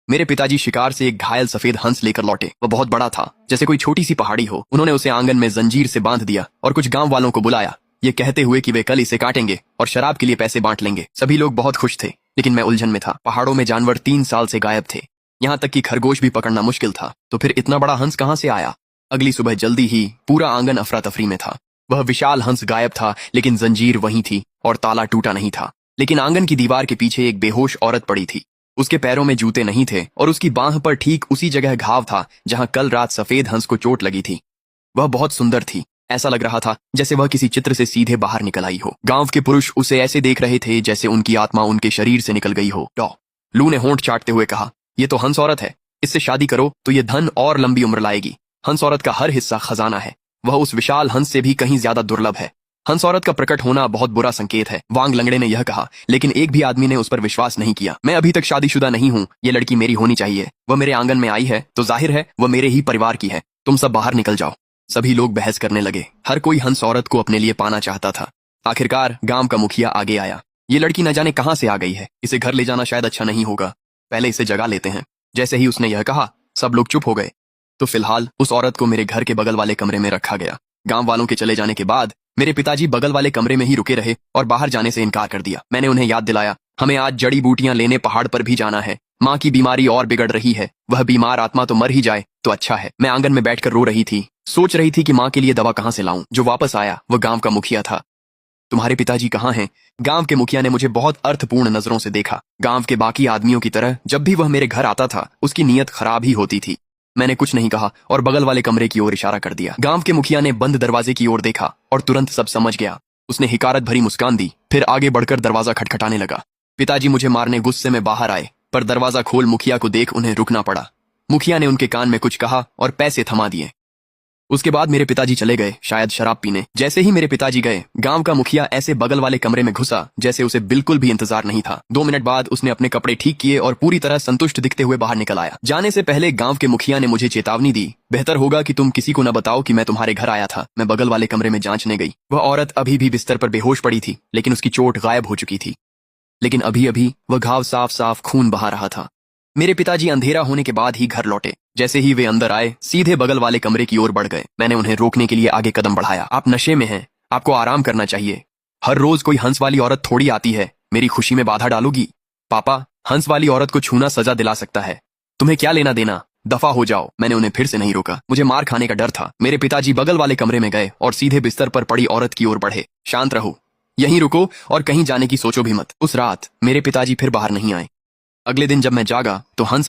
मेरे पिताजी शिकार से एक घायल सफेद हंस लेकर लौटे। वह बहुत बड़ा था, जैसे कोई छोटी सी पहाड़ी हो। उन्होंने उसे आंगन में जंजीर से बांध दिया और कुछ गांव वालों को बुलाया, ये कहते हुए कि वे कल इसे काटेंगे और शराब के लिए पैसे बांट लेंगे। सभी लोग बहुत खुश थे, लेकिन मैं उलझन में था। पहाड़ों में जानवर 3 साल से गायब थे, यहाँ तक कि खरगोश भी पकड़ना मुश्किल था। तो फिर इतना बड़ा हंस कहाँ से आया? अगली सुबह जल्दी ही पूरा आंगन अफरा तफरी में था। वह विशाल हंस गायब था, लेकिन जंजीर वहीं थी और ताला टूटा नहीं था। लेकिन आंगन की दीवार के पीछे एक बेहोश औरत पड़ी थी। उसके पैरों में जूते नहीं थे और उसकी बांह पर ठीक उसी जगह घाव था जहां कल रात सफेद हंस को चोट लगी थी। वह बहुत सुंदर थी, ऐसा लग रहा था जैसे वह किसी चित्र से सीधे बाहर निकल आई हो। गांव के पुरुष उसे ऐसे देख रहे थे जैसे उनकी आत्मा उनके शरीर से निकल गई हो। लू ने होंठ चाटते हुए कहा, ये तो हंस औरत है, इससे शादी करो तो ये धन और लंबी उम्र लाएगी। हंस औरत का हर हिस्सा खजाना है, वह उस विशाल हंस से भी कहीं ज्यादा दुर्लभ है। हंस औरत का प्रकट होना बहुत बुरा संकेत है, वांग लंगड़े ने यह कहा, लेकिन एक भी आदमी ने उस पर विश्वास नहीं किया। मैं अभी तक शादीशुदा नहीं हूँ, ये लड़की मेरी होनी चाहिए। वह मेरे आंगन में आई है तो जाहिर है वह मेरे ही परिवार की है। तुम सब बाहर निकल जाओ। सभी लोग बहस करने लगे, हर कोई हंस औरत को अपने लिए पाना चाहता था। आखिरकार गांव का मुखिया आगे आया। ये लड़की न जाने कहां से आ गई है, इसे घर ले जाना शायद अच्छा नहीं होगा, पहले इसे जगा लेते हैं। जैसे ही उसने यह कहा, सब लोग चुप हो गए। तो फिलहाल उस औरत को मेरे घर के बगल वाले कमरे में रखा गया। गांव वालों के चले जाने के बाद मेरे पिताजी बगल वाले कमरे में ही रुके रहे और बाहर जाने से इनकार कर दिया। मैंने उन्हें याद दिलाया, हमें आज जड़ी बूटियां लेने पहाड़ पर भी जाना है। माँ की बीमारी और बिगड़ रही है, वह बीमार आत्मा तो मर ही जाए तो अच्छा है। मैं आंगन में बैठकर रो रही थी, सोच रही थी कि माँ के लिए दवा कहाँ से लाऊं। जो वापस आया वह गांव का मुखिया था। तुम्हारे पिताजी कहाँ हैं? गांव के मुखिया ने मुझे बहुत अर्थपूर्ण नजरों से देखा। गांव के बाकी आदमियों की तरह जब भी वह मेरे घर आता था उसकी नीयत खराब ही होती थी। मैंने कुछ नहीं कहा और बगल वाले कमरे की ओर इशारा कर दिया। गांव के मुखिया ने बंद दरवाजे की ओर देखा और तुरंत सब समझ गया। उसने हिकारत भरी मुस्कान दी, फिर आगे बढ़कर दरवाजा खटखटाने लगा। पिताजी मुझे मारने गुस्से में बाहर आए, पर दरवाजा खोल मुखिया को देख उन्हें रुकना पड़ा। मुखिया ने उनके कान में कुछ कहा और पैसे थमा दिए। उसके बाद मेरे पिताजी चले गए, शायद शराब पीने। जैसे ही मेरे पिताजी गए, गांव का मुखिया ऐसे बगल वाले कमरे में घुसा जैसे उसे बिल्कुल भी इंतजार नहीं था। 2 मिनट बाद उसने अपने कपड़े ठीक किए और पूरी तरह संतुष्ट दिखते हुए बाहर निकल आया। जाने से पहले गांव के मुखिया ने मुझे चेतावनी दी, बेहतर होगा कि तुम किसी को न बताओ कि मैं तुम्हारे घर आया था। मैं बगल वाले कमरे में जांचने गई। वह औरत अभी भी बिस्तर पर बेहोश पड़ी थी, लेकिन उसकी चोट गायब हो चुकी थी। लेकिन अभी अभी वह घाव साफ साफ खून बहा रहा था। मेरे पिताजी अंधेरा होने के बाद ही घर लौटे। जैसे ही वे अंदर आए, सीधे बगल वाले कमरे की ओर बढ़ गए। मैंने उन्हें रोकने के लिए आगे कदम बढ़ाया। आप नशे में हैं, आपको आराम करना चाहिए। हर रोज कोई हंस वाली औरत थोड़ी आती है, मेरी खुशी में बाधा डालोगी? पापा, हंस वाली औरत को छूना सजा दिला सकता है, तुम्हें क्या लेना देना? दफा हो जाओ। मैंने उन्हें फिर से नहीं रोका, मुझे मार खाने का डर था। मेरे पिताजी बगल वाले कमरे में गए और सीधे बिस्तर पर पड़ी औरत की ओर बढ़े। शांत रहो, यहीं रुको और कहीं जाने की सोचो भी मत। उस रात मेरे पिताजी फिर बाहर नहीं आए। अगले दिन जब मैं जागा तो हंस